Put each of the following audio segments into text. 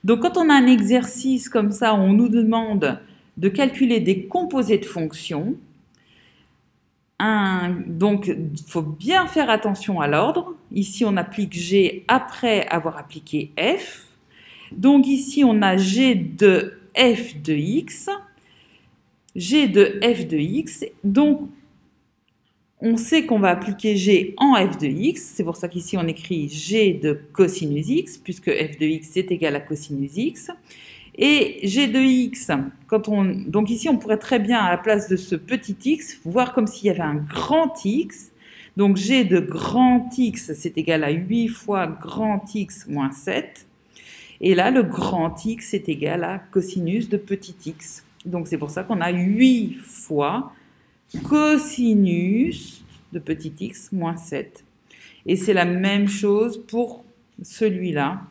Donc, quand on a un exercice comme ça, où on nous demande de calculer des composés de fonctions, donc il faut bien faire attention à l'ordre. Ici, on applique G après avoir appliqué F. Donc ici, on a G de F de X. G de F de X. Donc, on sait qu'on va appliquer G en F de X. C'est pour ça qu'ici, on écrit G de cosinus X, puisque F de X est égal à cosinus X. Et G de X, donc ici, on pourrait très bien, à la place de ce petit x, voir comme s'il y avait un grand X. Donc G de grand X, c'est égal à 8 fois grand X moins 7. Et là, le grand X est égal à cosinus de petit x. Donc c'est pour ça qu'on a 8 fois cosinus de petit x moins 7. Et c'est la même chose pour celui-là.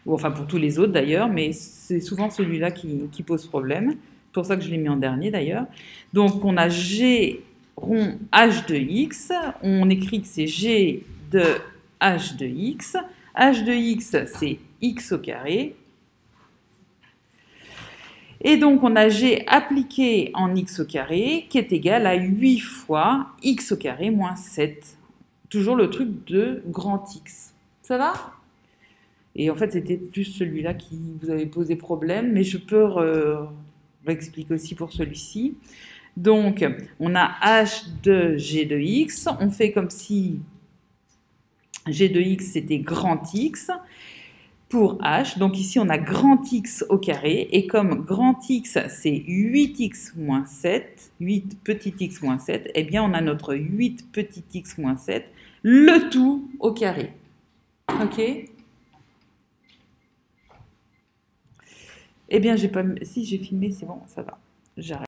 Ou enfin pour tous les autres d'ailleurs, mais c'est souvent celui-là qui pose problème. C'est pour ça que je l'ai mis en dernier d'ailleurs. Donc on a G rond h de x, on écrit que c'est G de h de x. H de x, c'est x au carré. Et donc on a G appliqué en x au carré qui est égal à 8 fois x au carré moins 7. Toujours le truc de grand X. Ça va ? Et en fait, c'était plus celui-là qui vous avait posé problème, mais je peux réexpliquer aussi pour celui-ci. Donc, on a h de g de x. On fait comme si g de x, c'était grand X pour h. Donc ici, on a grand X au carré. Et comme grand X, c'est 8x moins 7, 8 petit x moins 7, eh bien, on a notre 8 petit x moins 7, le tout au carré. OK ? Eh bien, si j'ai filmé, c'est bon, ça va. J'arrête.